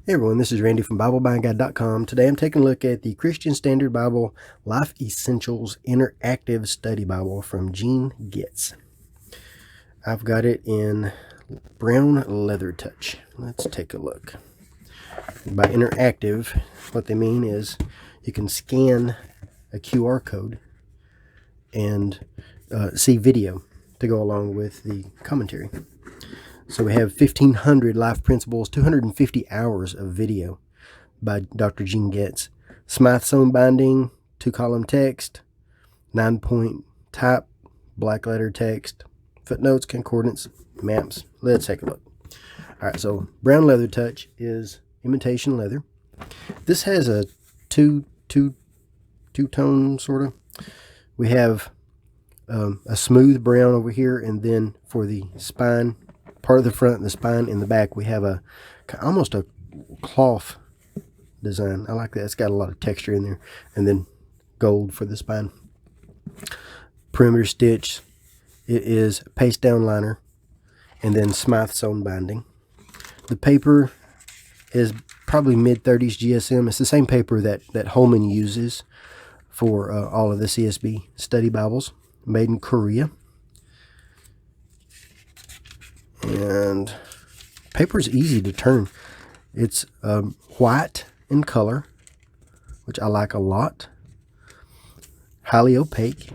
Hey everyone, this is Randy from BibleBuyingGuide.com. Today I'm taking a look at the Christian Standard Bible Life Essentials Interactive Study Bible from Gene Getz. I've got it in brown leather touch. Let's take a look. By interactive, what they mean is you can scan a QR code and see video to go along with the commentary. So we have 1,500 life principles, 250 hours of video by Dr. Gene Getz. Smythe sewn binding, 2-column text, 9-point type, black letter text, footnotes, concordance, maps. Let's take a look. All right, so brown leather touch is imitation leather. This has a two-tone sort of. We have a smooth brown over here, and then for the spine, part of the front and the spine in the back, we have almost a cloth design. I like that. It's got a lot of texture in there. And then gold for the spine. Perimeter stitch. It is paste down liner. And then Smythe sewn binding. The paper is probably mid-30s GSM. It's the same paper that Holman uses for all of the CSB study Bibles. Made in Korea. And paper is easy to turn. It's white in color, which I like a lot. Highly opaque,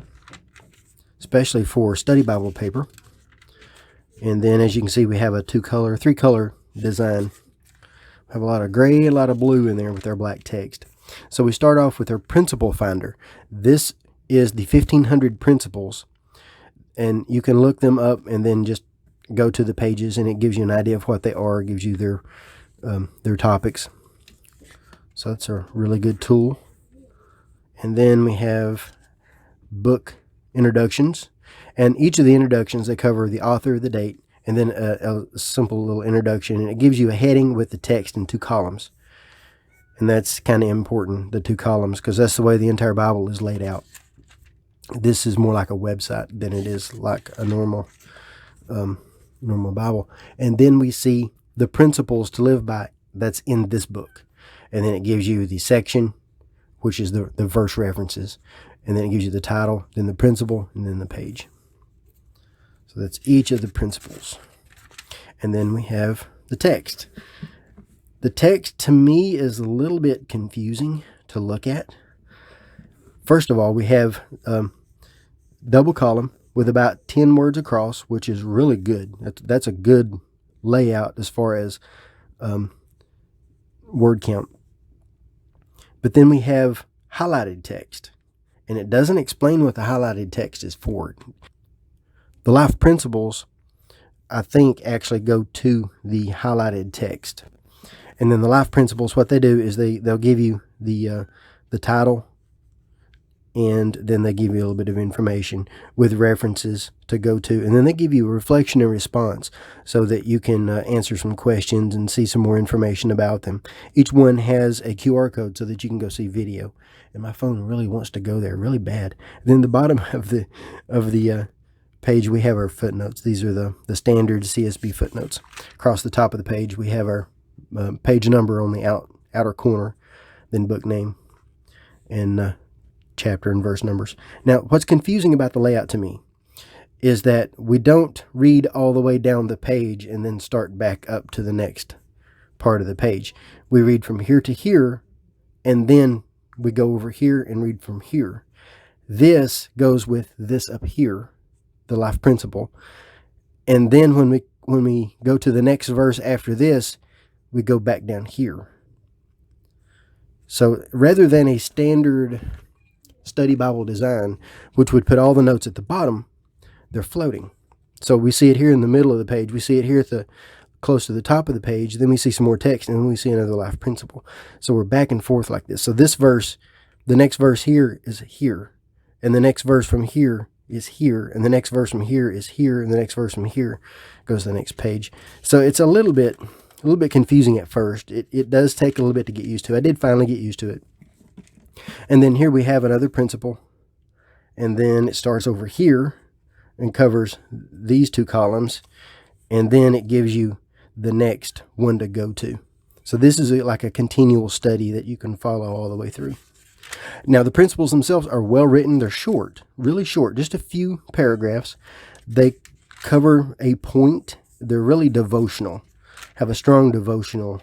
especially for study Bible paper. And then, as you can see, we have a three-color design. We have a lot of gray, a lot of blue in there with our black text. So we start off with our principle finder. This is the 1,500 principles, and you can look them up and then just go to the pages, and it gives you an idea of what they are. It gives you their topics. So that's a really good tool. And then we have book introductions, and each of the introductions, they cover the author, the date, and then a simple little introduction, and it gives you a heading with the text in 2 columns. And that's kind of important, the 2 columns, because that's the way the entire Bible is laid out. This is more like a website than it is like a normal Bible. And then we see the principles to live by that's in this book. And then it gives you the section, which is the verse references. And then it gives you the title, then the principle, and then the page. So that's each of the principles. And then we have the text. The text, to me, is a little bit confusing to look at. First of all, we have double column with about 10 words across, which is really good. That's a good layout as far as word count. But then we have highlighted text, and it doesn't explain what the highlighted text is for. The life principles, I think, actually go to the highlighted text. And then the life principles, what they do is they'll give you the title, and then they give you a little bit of information with references to go to. And then they give you a reflection and response so that you can answer some questions and see some more information about them. Each one has a QR code so that you can go see video. And my phone really wants to go there really bad. And then the bottom of the page, we have our footnotes. These are the standard CSB footnotes. Across the top of the page, we have our page number on the outer corner, then book name, and chapter and verse numbers. Now, what's confusing about the layout to me is that we don't read all the way down the page and then start back up to the next part of the page. We read from here to here, and then we go over here and read from here. This goes with this up here, the life principle. And then when we go to the next verse after this, we go back down here. So rather than a standard study Bible design, which would put all the notes at the bottom, they're floating. So we see it here in the middle of the page. We see it here close to the top of the page. Then we see some more text, and then we see another life principle. So we're back and forth like this. So this verse, the next verse here is here, and the next verse from here is here, and the next verse from here is here, and the next verse from here goes to the next page. So it's a little bit confusing at first. It does take a little bit to get used to. I did finally get used to it. And then here we have another principle, and then it starts over here and covers these 2 columns, and then it gives you the next one to go to. So this is like a continual study that you can follow all the way through. Now, the principles themselves are well written. They're short, really short, just a few paragraphs. They cover a point. They're really devotional, have a strong devotional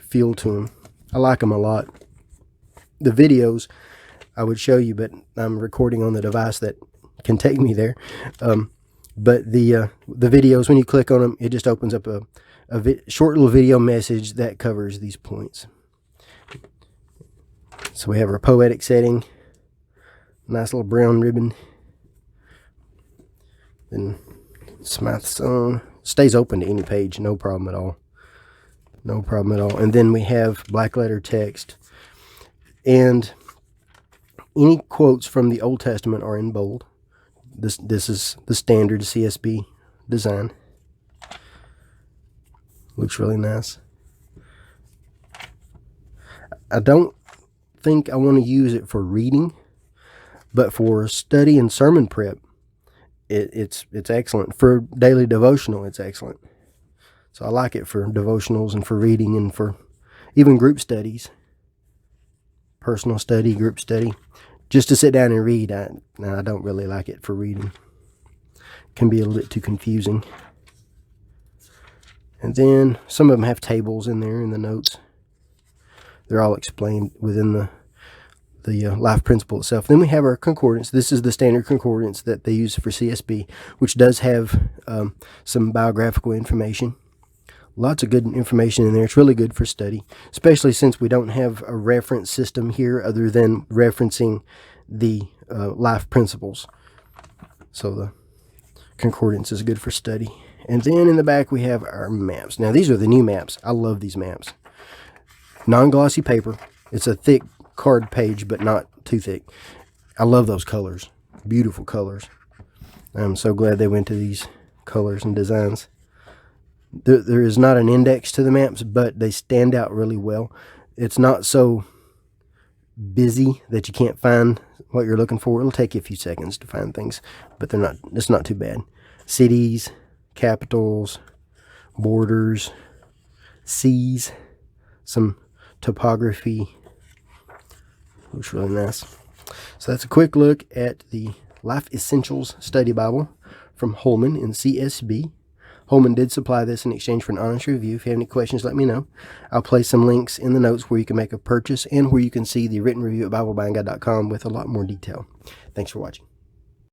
feel to them. I like them a lot. The videos I would show you, but I'm recording on the device that can take me there. But the videos, when you click on them, it just opens up a short little video message that covers these points. So we have our poetic setting, nice little brown ribbon. Then Smythe's song stays open to any page, no problem at all. No problem at all. And then we have black letter text. And any quotes from the Old Testament are in bold. This is the standard CSB design. Looks really nice. I don't think I want to use it for reading, but for study and sermon prep, it's excellent. For daily devotional, it's excellent. So I like it for devotionals and for reading and for even group studies, personal study, group study. Just to sit down and read, I don't really like it for reading. It can be a little bit too confusing. And then some of them have tables in there in the notes. They're all explained within the life principle itself. Then we have our concordance. This is the standard concordance that they use for CSB, which does have some biographical information. Lots of good information in there. It's really good for study, especially since we don't have a reference system here other than referencing the life principles. So the concordance is good for study. And then in the back we have our maps. Now these are the new maps. I love these maps. Non-glossy paper. It's a thick card page, but not too thick. I love those colors. Beautiful colors. I'm so glad they went to these colors and designs. There is not an index to the maps, but they stand out really well. It's not so busy that you can't find what you're looking for. It'll take you a few seconds to find things, but it's not too bad. Cities, capitals, borders, seas, some topography. Looks really nice. So that's a quick look at the Life Essentials Study Bible from Holman in CSB. Holman did supply this in exchange for an honest review. If you have any questions, let me know. I'll place some links in the notes where you can make a purchase and where you can see the written review at BibleBuyingGuide.com with a lot more detail. Thanks for watching.